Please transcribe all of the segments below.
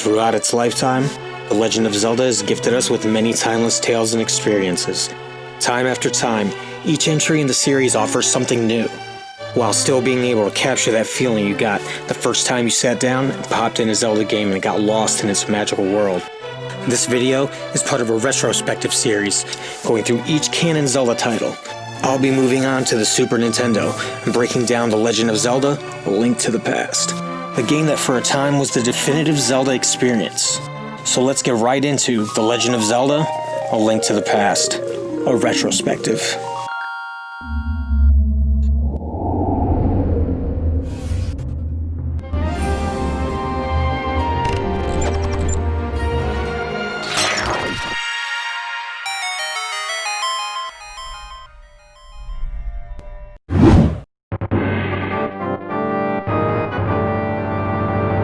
Throughout its lifetime, The Legend of Zelda has gifted us with many timeless tales and experiences. Time after time, each entry in the series offers something new, while still being able to capture that feeling you got the first time you sat down and popped in a Zelda game and got lost in its magical world. This video is part of a retrospective series, going through each canon Zelda title. I'll be moving on to the Super Nintendo and breaking down The Legend of Zelda: A Link to the Past, a game that for a time was the definitive Zelda experience. So let's get right into The Legend of Zelda: A Link to the Past, a retrospective.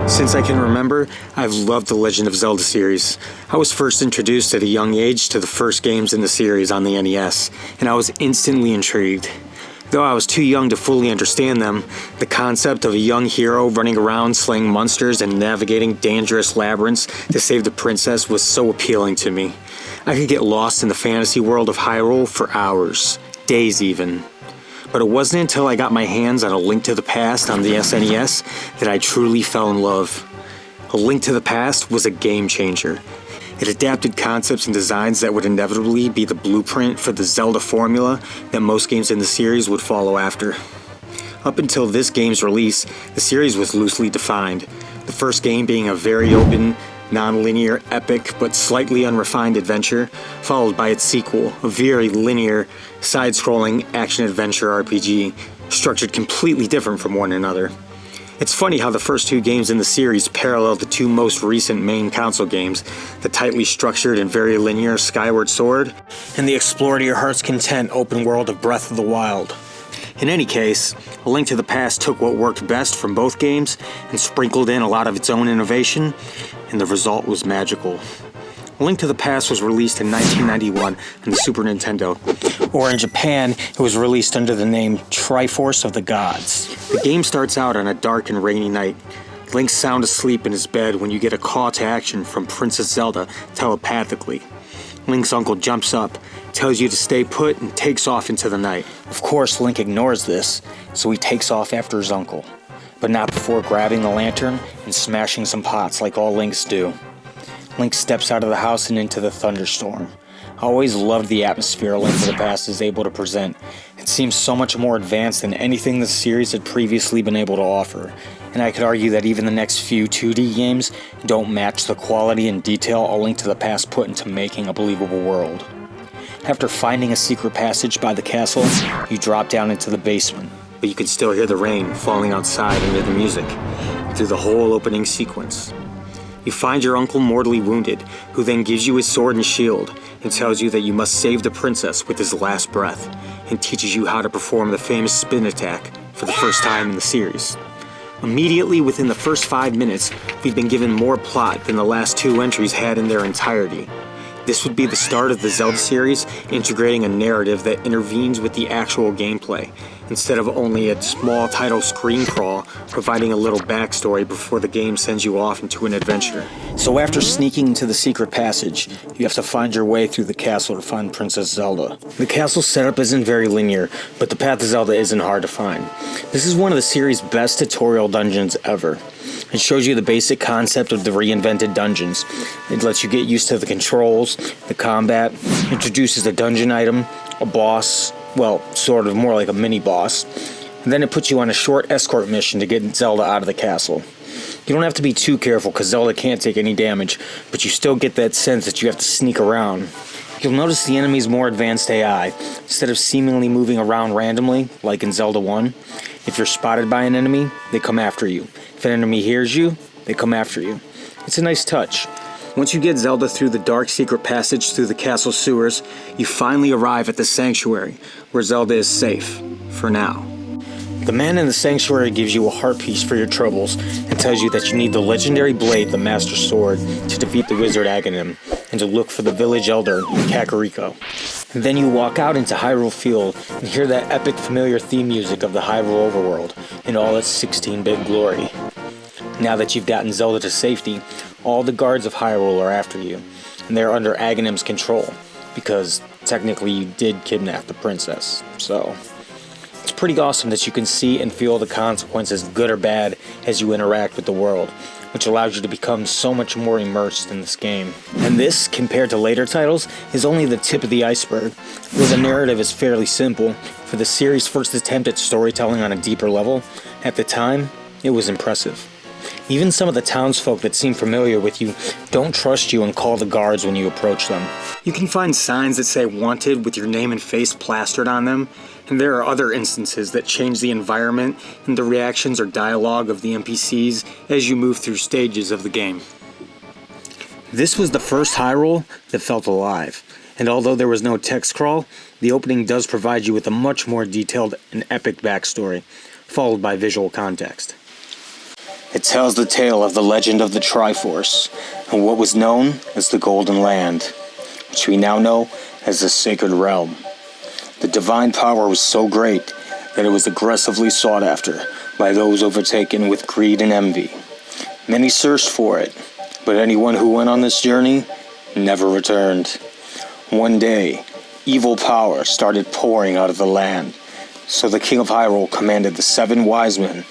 Since I can remember, I've loved the Legend of Zelda series. I was first introduced at a young age to the first games in the series on the NES, and I was instantly intrigued. Though I was too young to fully understand them, the concept of a young hero running around slaying monsters and navigating dangerous labyrinths to save the princess was so appealing to me. I could get lost in the fantasy world of Hyrule for hours, days even. But it wasn't until I got my hands on A Link to the Past on the SNES that I truly fell in love. A Link to the Past was a game changer. It adapted concepts and designs that would inevitably be the blueprint for the Zelda formula that most games in the series would follow after. Up until this game's release, the series was loosely defined, the first game being a very open, non-linear, epic, but slightly unrefined adventure, followed by its sequel, a very linear, side-scrolling action-adventure RPG, structured completely different from one another. It's funny how the first two games in the series parallel the two most recent main console games, the tightly structured and very linear Skyward Sword, and the explore to your heart's content open world of Breath of the Wild. In any case, A Link to the Past took what worked best from both games and sprinkled in a lot of its own innovation, and the result was magical. A Link to the Past was released in 1991 on the Super Nintendo, or in Japan, it was released under the name Triforce of the Gods. The game starts out on a dark and rainy night. Link's sound asleep in his bed when you get a call to action from Princess Zelda telepathically. Link's uncle jumps up, tells you to stay put, and takes off into the night. Of course, Link ignores this, so he takes off after his uncle, but not before grabbing the lantern and smashing some pots like all Links do. Link steps out of the house and into the thunderstorm. I always loved the atmosphere A Link to the Past is able to present. It seems so much more advanced than anything the series had previously been able to offer, and I could argue that even the next few 2D games don't match the quality and detail A Link to the Past put into making a believable world. After finding a secret passage by the castle, you drop down into the basement, but you can still hear the rain falling outside and hear the music through the whole opening sequence. You find your uncle mortally wounded, who then gives you his sword and shield and tells you that you must save the princess with his last breath, and teaches you how to perform the famous spin attack for the first time in the series. Immediately within the first 5 minutes, we've been given more plot than the last two entries had in their entirety. This would be the start of the Zelda series, integrating a narrative that intervenes with the actual gameplay, instead of only a small title screen crawl providing a little backstory before the game sends you off into an adventure. So after sneaking into the secret passage, you have to find your way through the castle to find Princess Zelda. The castle setup isn't very linear, but the path to Zelda isn't hard to find. This is one of the series' best tutorial dungeons ever. It shows you the basic concept of the reinvented dungeons. It lets you get used to the controls, the combat, introduces a dungeon item, a boss, well, sort of more like a mini-boss, and then it puts you on a short escort mission to get Zelda out of the castle. You don't have to be too careful because Zelda can't take any damage, but you still get that sense that you have to sneak around. You'll notice the enemy's more advanced AI. Instead of seemingly moving around randomly, like in Zelda 1, if you're spotted by an enemy, they come after you. If an enemy hears you, they come after you. It's a nice touch. Once you get Zelda through the dark secret passage through the castle sewers, you finally arrive at the sanctuary, where Zelda is safe, for now. The man in the sanctuary gives you a heart piece for your troubles and tells you that you need the legendary blade, the Master Sword, to defeat the wizard Aghanim, and to look for the village elder, Kakariko. And then you walk out into Hyrule Field and hear that epic familiar theme music of the Hyrule overworld in all its 16-bit glory. Now that you've gotten Zelda to safety, all the guards of Hyrule are after you, and they're under Aghanim's control, because technically you did kidnap the princess, so it's pretty awesome that you can see and feel the consequences, good or bad, as you interact with the world, which allows you to become so much more immersed in this game. And this, compared to later titles, is only the tip of the iceberg, where the narrative is fairly simple. For the series' first attempt at storytelling on a deeper level, at the time, it was impressive. Even some of the townsfolk that seem familiar with you don't trust you and call the guards when you approach them. You can find signs that say wanted with your name and face plastered on them, and there are other instances that change the environment and the reactions or dialogue of the NPCs as you move through stages of the game. This was the first Hyrule that felt alive, and although there was no text crawl, the opening does provide you with a much more detailed and epic backstory, followed by visual context. It tells the tale of the legend of the Triforce, and what was known as the Golden Land, which we now know as the Sacred Realm. The divine power was so great that it was aggressively sought after by those overtaken with greed and envy. Many searched for it, but anyone who went on this journey never returned. One day, evil power started pouring out of the land, so the King of Hyrule commanded the 7 wise men,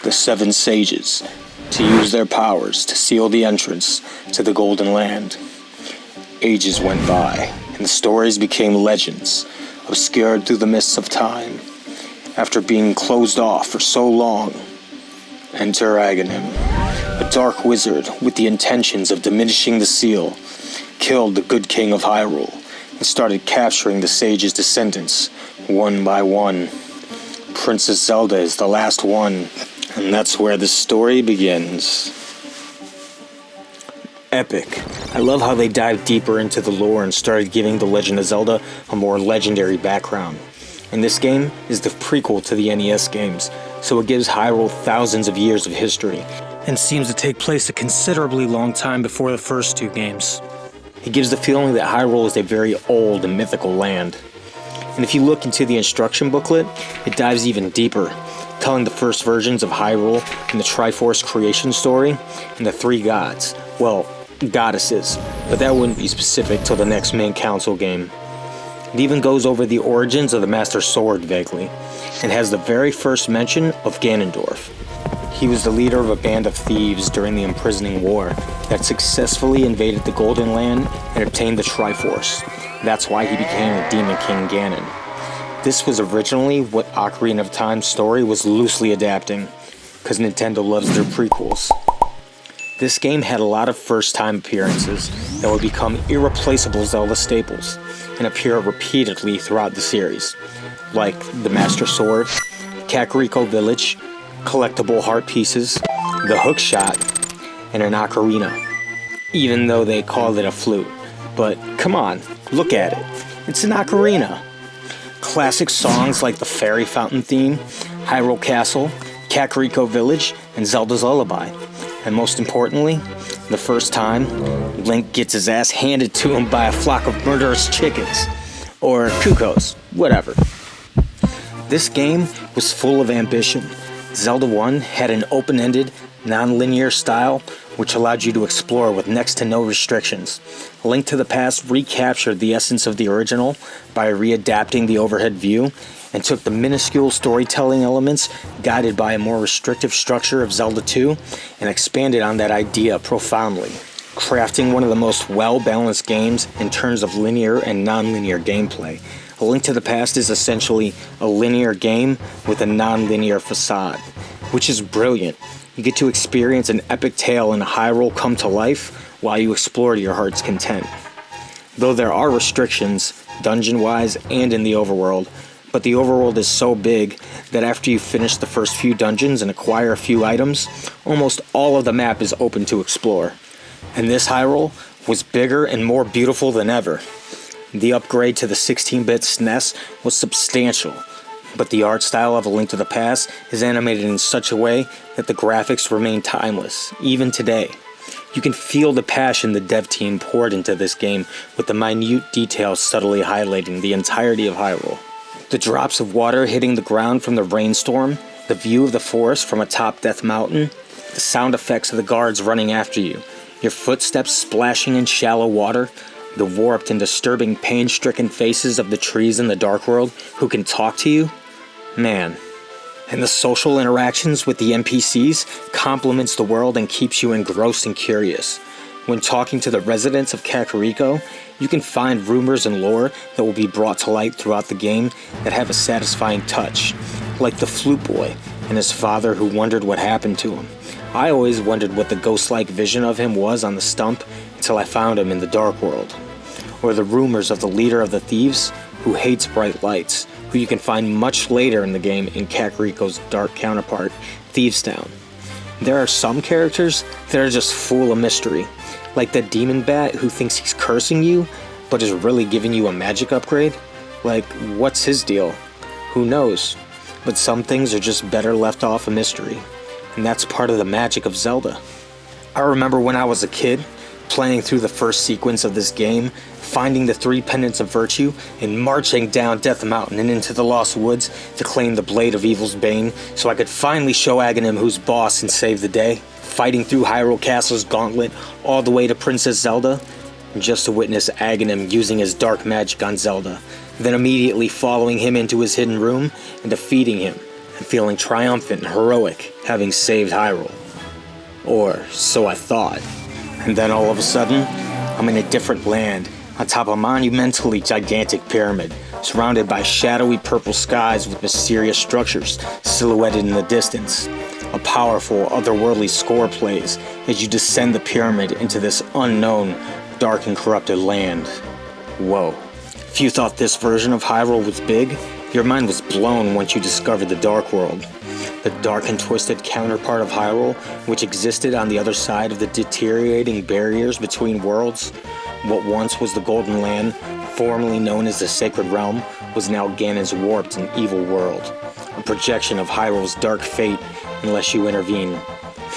the 7 sages, to use their powers to seal the entrance to the Golden Land. Ages went by, and the stories became legends, obscured through the mists of time. After being closed off for so long, enter Aghanim, a dark wizard with the intentions of diminishing the seal, killed the good king of Hyrule, and started capturing the sage's descendants, one by one. Princess Zelda is the last one, and that's where the story begins. Epic. I love how they dived deeper into the lore and started giving The Legend of Zelda a more legendary background. And this game is the prequel to the NES games, so it gives Hyrule thousands of years of history, and seems to take place a considerably long time before the first 2 games. It gives the feeling that Hyrule is a very old and mythical land. And if you look into the instruction booklet, it dives even deeper, telling the first versions of Hyrule and the Triforce creation story, and the 3 gods. Well, goddesses, but that wouldn't be specific till the next main console game. It even goes over the origins of the Master Sword vaguely, and has the very first mention of Ganondorf. He was the leader of a band of thieves during the Imprisoning War that successfully invaded the Golden Land and obtained the Triforce. That's why he became the Demon King Ganon. This was originally what Ocarina of Time's story was loosely adapting, because Nintendo loves their prequels. This game had a lot of first-time appearances that would become irreplaceable Zelda staples and appear repeatedly throughout the series, like the Master Sword, Kakariko Village, collectible heart pieces, the hook shot, and an ocarina, even though they called it a flute. But come on, look at it. It's an ocarina. Classic songs like the Fairy Fountain theme, Hyrule Castle, Kakariko Village, and Zelda's Lullaby. And most importantly, the first time, Link gets his ass handed to him by a flock of murderous chickens. Or cuckoos, whatever. This game was full of ambition. Zelda 1 had an open-ended, non-linear style which allowed you to explore with next to no restrictions. A Link to the Past recaptured the essence of the original by readapting the overhead view and took the minuscule storytelling elements guided by a more restrictive structure of Zelda 2 and expanded on that idea profoundly, crafting one of the most well-balanced games in terms of linear and non-linear gameplay. A Link to the Past is essentially a linear game with a non-linear facade, which is brilliant. You get to experience an epic tale in Hyrule come to life while you explore to your heart's content. Though there are restrictions, dungeon-wise and in the overworld, but the overworld is so big that after you finish the first few dungeons and acquire a few items, almost all of the map is open to explore. And this Hyrule was bigger and more beautiful than ever. The upgrade to the 16-bit SNES was substantial, but the art style of A Link to the Past is animated in such a way that the graphics remain timeless, even today. You can feel the passion the dev team poured into this game, with the minute details subtly highlighting the entirety of Hyrule. The drops of water hitting the ground from the rainstorm, the view of the forest from atop Death Mountain, the sound effects of the guards running after you, Your footsteps splashing in shallow water, the warped and disturbing pain-stricken faces of the trees in the Dark World who can talk to you? Man. And the social interactions with the NPCs complements the world and keeps you engrossed and curious. When talking to the residents of Kakariko, you can find rumors and lore that will be brought to light throughout the game that have a satisfying touch, like the flute boy and his father who wondered what happened to him. I always wondered what the ghost-like vision of him was on the stump until I found him in the Dark World. Or the rumors of the leader of the thieves who hates bright lights, who you can find much later in the game in Kakariko's dark counterpart, Thievestown. There are some characters that are just full of mystery, like the demon bat who thinks he's cursing you, but is really giving you a magic upgrade. Like, what's his deal? Who knows? But some things are just better left off a mystery, and that's part of the magic of Zelda. I remember when I was a kid, playing through the first sequence of this game, finding the 3 pendants of virtue, and marching down Death Mountain and into the Lost Woods to claim the Blade of Evil's Bane so I could finally show Aghanim who's boss and save the day, fighting through Hyrule Castle's gauntlet all the way to Princess Zelda, just to witness Aghanim using his dark magic on Zelda, then immediately following him into his hidden room and defeating him, and feeling triumphant and heroic, having saved Hyrule. Or so I thought. And then all of a sudden, I'm in a different land, on top of a monumentally gigantic pyramid, surrounded by shadowy purple skies with mysterious structures silhouetted in the distance. A powerful, otherworldly score plays as you descend the pyramid into this unknown, dark and corrupted land. Whoa. If you thought this version of Hyrule was big, your mind was blown once you discovered the Dark World. The dark and twisted counterpart of Hyrule, which existed on the other side of the deteriorating barriers between worlds. What once was the Golden Land, formerly known as the Sacred Realm, was now Ganon's warped and evil world. A projection of Hyrule's dark fate unless you intervene.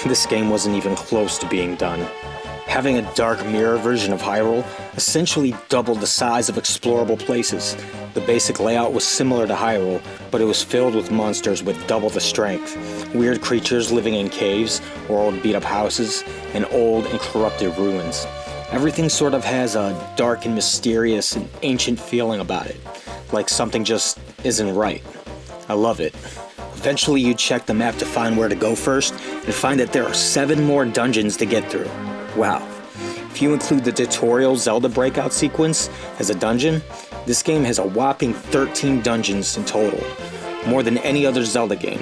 This game wasn't even close to being done. Having a dark mirror version of Hyrule essentially doubled the size of explorable places. The basic layout was similar to Hyrule, but it was filled with monsters with double the strength, weird creatures living in caves or old beat-up houses, and old and corrupted ruins. Everything sort of has a dark and mysterious and ancient feeling about it, like something just isn't right. I love it. Eventually you check the map to find where to go first, and find that there are 7 more dungeons to get through. Wow. If you include the tutorial Zelda breakout sequence as a dungeon, this game has a whopping 13 dungeons in total, more than any other Zelda game,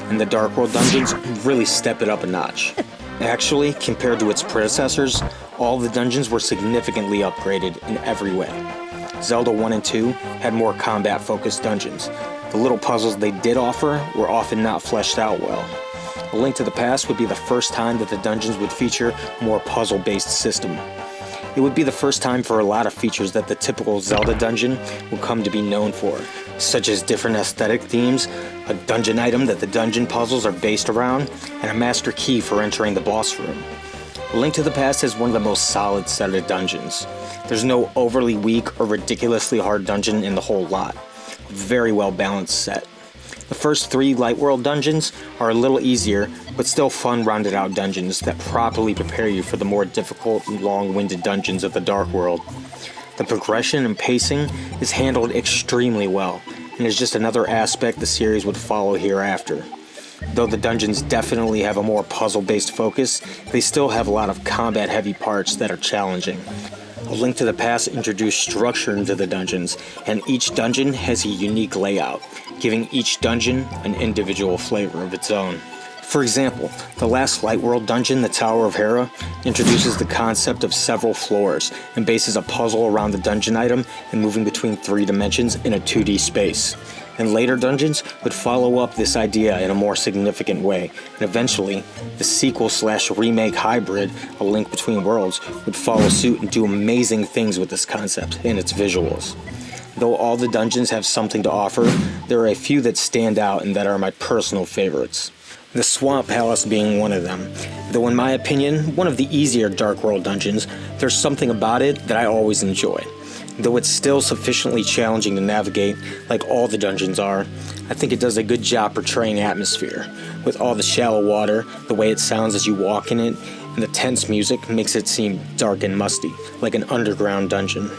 and the Dark World dungeons really step it up a notch. Actually, compared to its predecessors, all the dungeons were significantly upgraded in every way. Zelda 1 and 2 had more combat-focused dungeons. The little puzzles they did offer were often not fleshed out well. A Link to the Past would be the first time that the dungeons would feature a more puzzle-based system. It would be the first time for a lot of features that the typical Zelda dungeon will come to be known for, such as different aesthetic themes, a dungeon item that the dungeon puzzles are based around, and a master key for entering the boss room. A Link to the Past has one of the most solid set of dungeons. There's no overly weak or ridiculously hard dungeon in the whole lot. A very well balanced set. The first 3 Light World dungeons are a little easier, but still fun rounded out dungeons that properly prepare you for the more difficult and long-winded dungeons of the Dark World. The progression and pacing is handled extremely well, and is just another aspect the series would follow hereafter. Though the dungeons definitely have a more puzzle-based focus, they still have a lot of combat-heavy parts that are challenging. A Link to the Past introduced structure into the dungeons, and each dungeon has a unique layout, giving each dungeon an individual flavor of its own. For example, the last Light World dungeon, the Tower of Hera, introduces the concept of several floors and bases a puzzle around the dungeon item and moving between 3 dimensions in a 2D space. And later dungeons would follow up this idea in a more significant way, and eventually, the sequel/remake hybrid, A Link Between Worlds, would follow suit and do amazing things with this concept and its visuals. Though all the dungeons have something to offer, there are a few that stand out and that are my personal favorites. The Swamp Palace being one of them. Though in my opinion, one of the easier Dark World dungeons, there's something about it that I always enjoy. Though it's still sufficiently challenging to navigate, like all the dungeons are, I think it does a good job portraying atmosphere, with all the shallow water, the way it sounds as you walk in it, and the tense music makes it seem dark and musty, like an underground dungeon.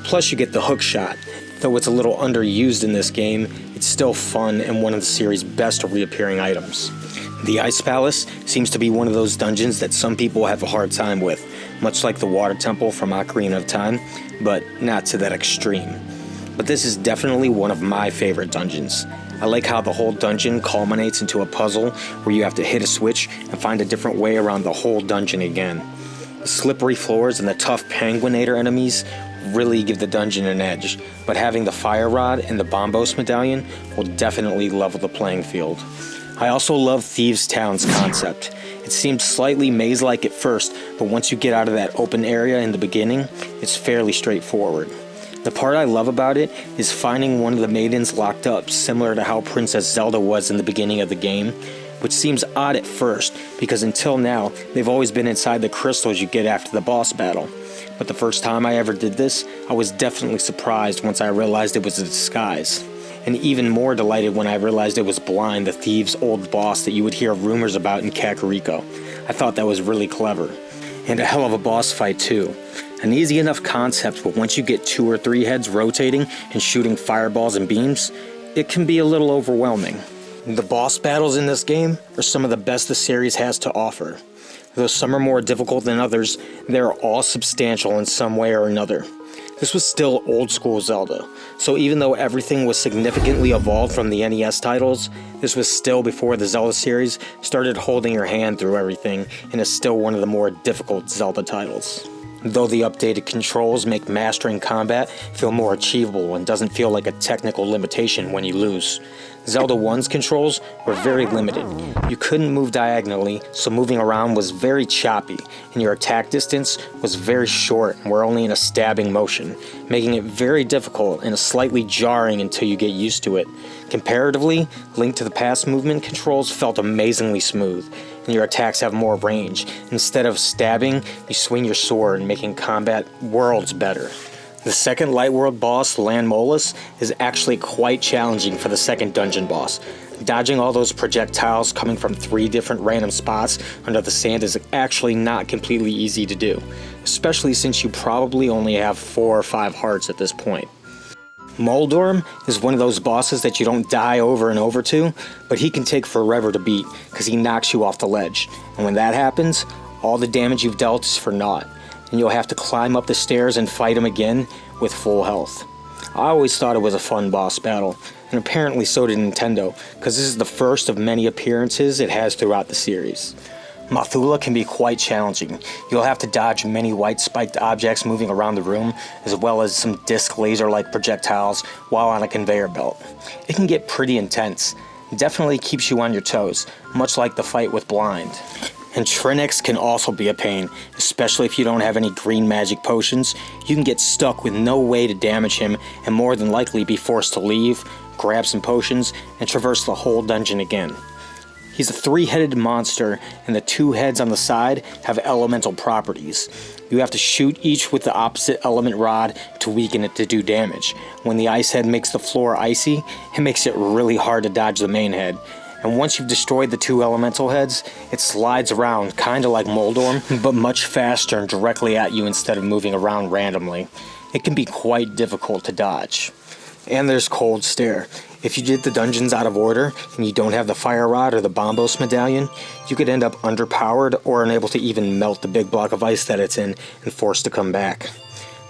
Plus you get the hook shot. Though it's a little underused in this game, it's still fun and one of the series' best reappearing items. The Ice Palace seems to be one of those dungeons that some people have a hard time with, much like the Water Temple from Ocarina of Time, but not to that extreme. But this is definitely one of my favorite dungeons. I like how the whole dungeon culminates into a puzzle where you have to hit a switch and find a different way around the whole dungeon again. The slippery floors and the tough Penguinator enemies really give the dungeon an edge, but having the Fire Rod and the Bombos Medallion will definitely level the playing field. I also love Thieves' Town's concept. It seems slightly maze-like at first, but once you get out of that open area in the beginning, it's fairly straightforward. The part I love about it is finding one of the maidens locked up, similar to how Princess Zelda was in the beginning of the game, which seems odd at first, because until now, they've always been inside the crystals you get after the boss battle. But the first time I ever did this, I was definitely surprised once I realized it was a disguise. And even more delighted when I realized it was Blind, the thief's old boss that you would hear rumors about in Kakariko. I thought that was really clever. And a hell of a boss fight too. An easy enough concept, but once you get 2 or 3 heads rotating and shooting fireballs and beams, it can be a little overwhelming. The boss battles in this game are some of the best the series has to offer. Though some are more difficult than others, they are all substantial in some way or another. This was still old school Zelda, so even though everything was significantly evolved from the NES titles, this was still before the Zelda series started holding your hand through everything and is still one of the more difficult Zelda titles. Though the updated controls make mastering combat feel more achievable and doesn't feel like a technical limitation when you lose. Zelda 1's controls were very limited. You couldn't move diagonally, so moving around was very choppy, and your attack distance was very short and were only in a stabbing motion, making it very difficult and slightly jarring until you get used to it. Comparatively, Link to the Past movement controls felt amazingly smooth, and your attacks have more range. Instead of stabbing, you swing your sword, making combat worlds better. The second Light World boss, Lan Molas, is actually quite challenging for the second dungeon boss. Dodging all those projectiles coming from 3 different random spots under the sand is actually not completely easy to do, especially since you probably only have 4 or 5 hearts at this point. Moldorm is one of those bosses that you don't die over and over to, but he can take forever to beat because he knocks you off the ledge, and when that happens, all the damage you've dealt is for naught, and you'll have to climb up the stairs and fight him again with full health. I always thought it was a fun boss battle, and apparently so did Nintendo, because this is the first of many appearances it has throughout the series. Mathula can be quite challenging. You'll have to dodge many white spiked objects moving around the room, as well as some disc laser-like projectiles while on a conveyor belt. It can get pretty intense. Definitely keeps you on your toes, much like the fight with Blind. And Trinix can also be a pain, especially if you don't have any green magic potions. You can get stuck with no way to damage him and more than likely be forced to leave, grab some potions, and traverse the whole dungeon again. He's a 3-headed monster, and the 2 heads on the side have elemental properties. You have to shoot each with the opposite element rod to weaken it to do damage. When the ice head makes the floor icy, it makes it really hard to dodge the main head. And once you've destroyed the 2 elemental heads, it slides around, kinda like Moldorm, but much faster and directly at you instead of moving around randomly. It can be quite difficult to dodge. And there's Cold Stare. If you did the dungeons out of order, and you don't have the Fire Rod or the Bombos Medallion, you could end up underpowered or unable to even melt the big block of ice that it's in and forced to come back.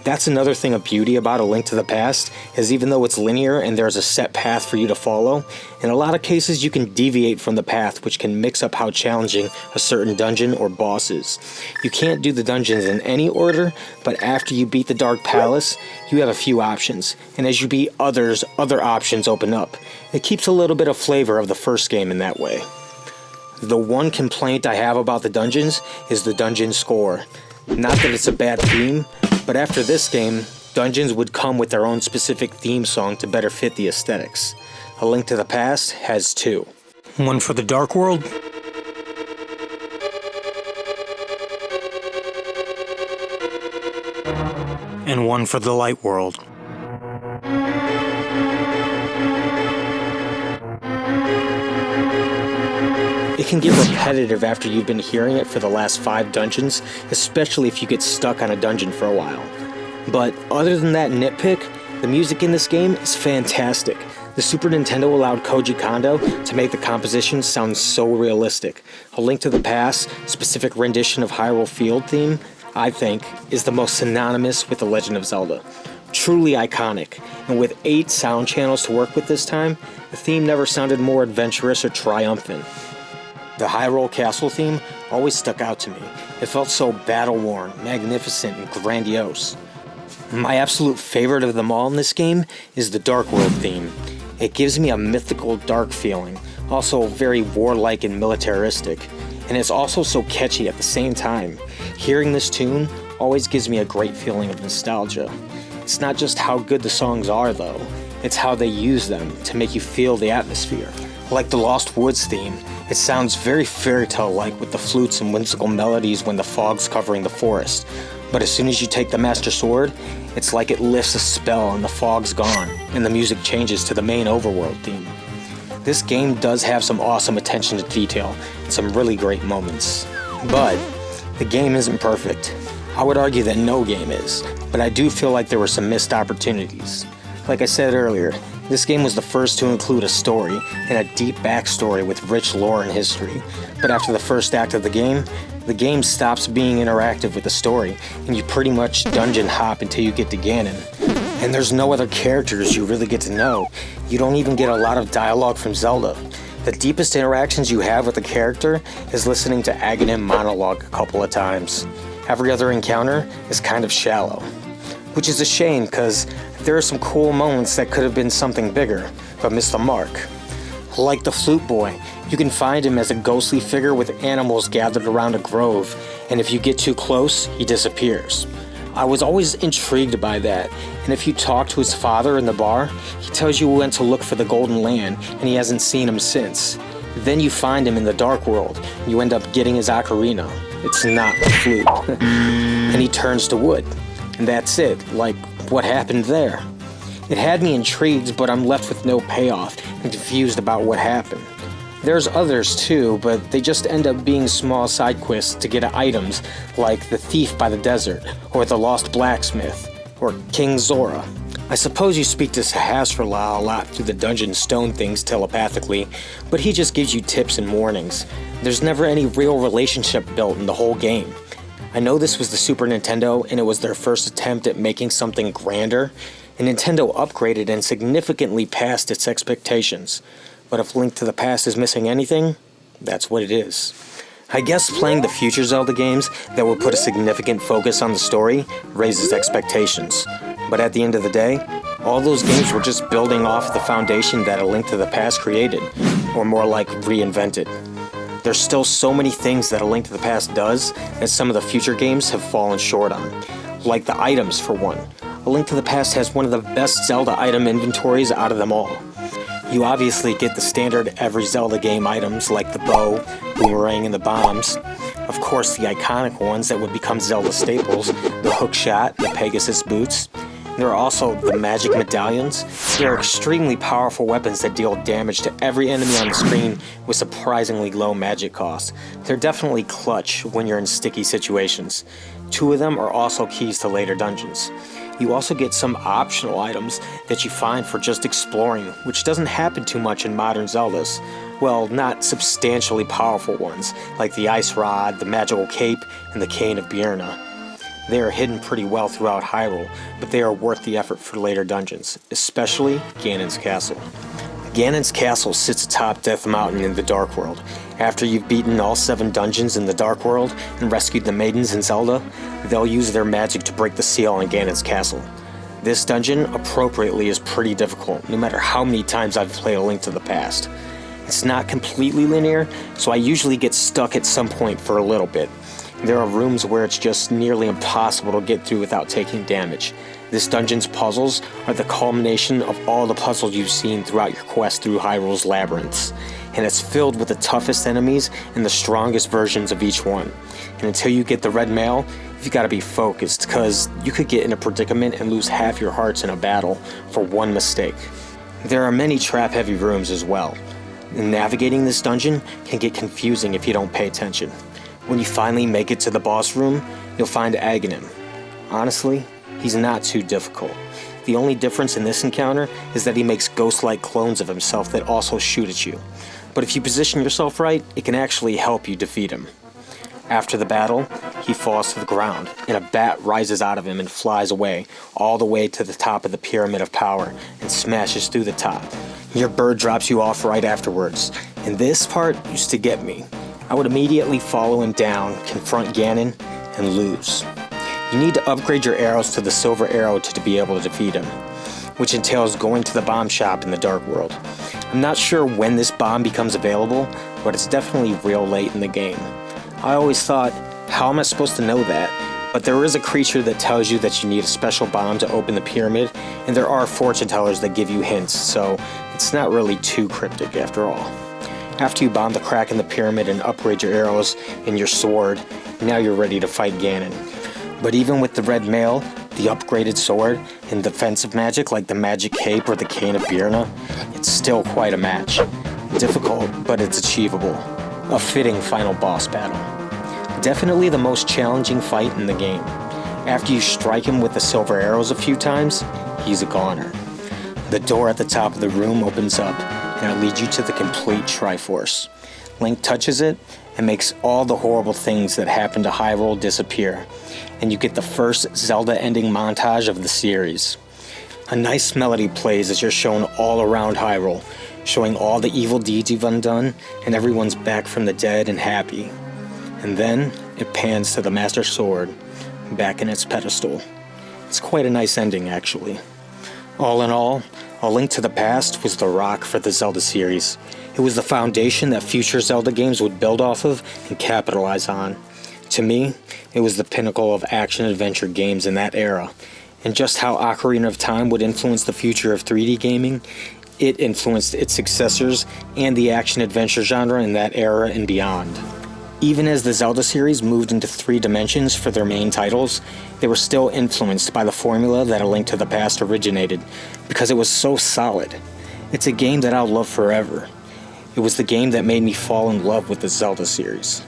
That's another thing of beauty about A Link to the Past, is even though it's linear and there's a set path for you to follow, in a lot of cases you can deviate from the path, which can mix up how challenging a certain dungeon or boss is. You can't do the dungeons in any order, but after you beat the Dark Palace, you have a few options, and as you beat others, other options open up. It keeps a little bit of flavor of the first game in that way. The one complaint I have about the dungeons is the dungeon score. Not that it's a bad theme, but after this game, dungeons would come with their own specific theme song to better fit the aesthetics. A Link to the Past has 2. One for the Dark World, and one for the Light World. It can get repetitive after you've been hearing it for the last 5 dungeons, especially if you get stuck on a dungeon for a while. But other than that nitpick, the music in this game is fantastic. The Super Nintendo allowed Koji Kondo to make the composition sound so realistic. A Link to the Past, specific rendition of Hyrule Field theme, I think, is the most synonymous with The Legend of Zelda. Truly iconic, and with 8 sound channels to work with this time, the theme never sounded more adventurous or triumphant. The Hyrule Castle theme always stuck out to me. It felt so battle-worn, magnificent, and grandiose. My absolute favorite of them all in this game is the Dark World theme. It gives me a mythical, dark feeling, also very warlike and militaristic, and it's also so catchy at the same time. Hearing this tune always gives me a great feeling of nostalgia. It's not just how good the songs are though, it's how they use them to make you feel the atmosphere. Like the Lost Woods theme, it sounds very fairy tale-like with the flutes and whimsical melodies when the fog's covering the forest. But as soon as you take the Master Sword, it's like it lifts a spell and the fog's gone, and the music changes to the main overworld theme. This game does have some awesome attention to detail and some really great moments. But the game isn't perfect. I would argue that no game is, but I do feel like there were some missed opportunities. Like I said earlier, this game was the first to include a story and a deep backstory with rich lore and history. But after the first act of the game stops being interactive with the story, and you pretty much dungeon hop until you get to Ganon. And there's no other characters you really get to know. You don't even get a lot of dialogue from Zelda. The deepest interactions you have with a character is listening to Aghanim monologue a couple of times. Every other encounter is kind of shallow. Which is a shame, because there are some cool moments that could have been something bigger, but missed the mark. Like the Flute Boy, you can find him as a ghostly figure with animals gathered around a grove, and if you get too close, he disappears. I was always intrigued by that, and if you talk to his father in the bar, he tells you he went to look for the Golden Land, and he hasn't seen him since. Then you find him in the Dark World, and you end up getting his ocarina. It's not a flute. And he turns to wood. And that's it. Like, what happened there? It had me intrigued, but I'm left with no payoff and confused about what happened. There's others too, but they just end up being small side quests to get items, like the Thief by the Desert, or the Lost Blacksmith, or King Zora. I suppose you speak to Sahasrahla a lot through the dungeon stone things telepathically, but he just gives you tips and warnings. There's never any real relationship built in the whole game. I know this was the Super Nintendo and it was their first attempt at making something grander, and Nintendo upgraded and significantly passed its expectations. But if Link to the Past is missing anything, that's what it is. I guess playing the future Zelda games that would put a significant focus on the story raises expectations. But at the end of the day, all those games were just building off the foundation that A Link to the Past created, or more like reinvented. There's still so many things that A Link to the Past does that some of the future games have fallen short on. Like the items, for one. A Link to the Past has one of the best Zelda item inventories out of them all. You obviously get the standard every Zelda game items like the bow, boomerang, and the bombs. Of course, the iconic ones that would become Zelda staples, the hookshot, the Pegasus boots. There are also the magic medallions. They are extremely powerful weapons that deal damage to every enemy on the screen with surprisingly low magic costs. They're definitely clutch when you're in sticky situations. 2 of them are also keys to later dungeons. You also get some optional items that you find for just exploring, which doesn't happen too much in modern Zeldas. Well, not substantially powerful ones, like the Ice Rod, the Magical Cape, and the Cane of Bierna. They are hidden pretty well throughout Hyrule, but they are worth the effort for later dungeons, especially Ganon's Castle. Ganon's Castle sits atop Death Mountain in the Dark World. After you've beaten all 7 dungeons in the Dark World and rescued the maidens in Zelda, they'll use their magic to break the seal on Ganon's Castle. This dungeon, appropriately, is pretty difficult, no matter how many times I've played A Link to the Past. It's not completely linear, so I usually get stuck at some point for a little bit. There are rooms where it's just nearly impossible to get through without taking damage. This dungeon's puzzles are the culmination of all the puzzles you've seen throughout your quest through Hyrule's labyrinths, and it's filled with the toughest enemies and the strongest versions of each one. And until you get the red mail, you've got to be focused, because you could get in a predicament and lose half your hearts in a battle for one mistake. There are many trap-heavy rooms as well. And navigating this dungeon can get confusing if you don't pay attention. When you finally make it to the boss room, you'll find Aghanim. Honestly, he's not too difficult. The only difference in this encounter is that he makes ghost-like clones of himself that also shoot at you. But if you position yourself right, it can actually help you defeat him. After the battle, he falls to the ground, and a bat rises out of him and flies away, all the way to the top of the Pyramid of Power, and smashes through the top. Your bird drops you off right afterwards, and this part used to get me. I would immediately follow him down, confront Ganon, and lose. You need to upgrade your arrows to the silver arrow to be able to defeat him, which entails going to the bomb shop in the Dark World. I'm not sure when this bomb becomes available, but it's definitely real late in the game. I always thought, how am I supposed to know that? But there is a creature that tells you that you need a special bomb to open the pyramid, and there are fortune tellers that give you hints, so it's not really too cryptic after all. After you bomb the crack in the pyramid and upgrade your arrows and your sword, now you're ready to fight Ganon. But even with the red mail, the upgraded sword, and defensive magic like the magic cape or the cane of Birna, it's still quite a match. Difficult, but it's achievable. A fitting final boss battle. Definitely the most challenging fight in the game. After you strike him with the silver arrows a few times, he's a goner. The door at the top of the room opens up, and it leads you to the complete Triforce. Link touches it, and makes all the horrible things that happened to Hyrule disappear, and you get the first Zelda ending montage of the series. A nice melody plays as you're shown all around Hyrule, showing all the evil deeds you've undone, and everyone's back from the dead and happy. And then it pans to the Master Sword, back in its pedestal. It's quite a nice ending, actually. All in all, A Link to the Past was the rock for the Zelda series. It was the foundation that future Zelda games would build off of and capitalize on. To me, it was the pinnacle of action-adventure games in that era. And just how Ocarina of Time would influence the future of 3D gaming, it influenced its successors and the action-adventure genre in that era and beyond. Even as the Zelda series moved into 3 dimensions for their main titles, they were still influenced by the formula that A Link to the Past originated, because it was so solid. It's a game that I'll love forever. It was the game that made me fall in love with the Zelda series.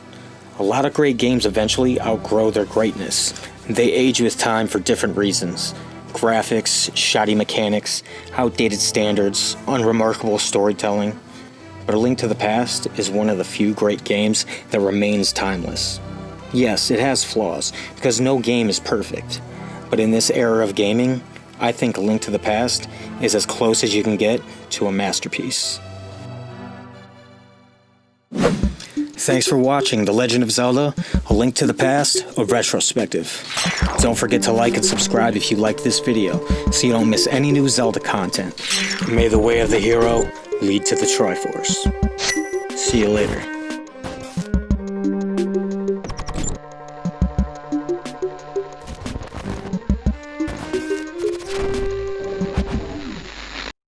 A lot of great games eventually outgrow their greatness. They age with time for different reasons. Graphics, shoddy mechanics, outdated standards, unremarkable storytelling. But A Link to the Past is one of the few great games that remains timeless. Yes, it has flaws, because no game is perfect. But in this era of gaming, I think A Link to the Past is as close as you can get to a masterpiece. Thanks for watching The Legend of Zelda, A Link to the Past, a retrospective. Don't forget to like and subscribe if you liked this video, so you don't miss any new Zelda content. May the way of the hero lead to the Triforce. See you later.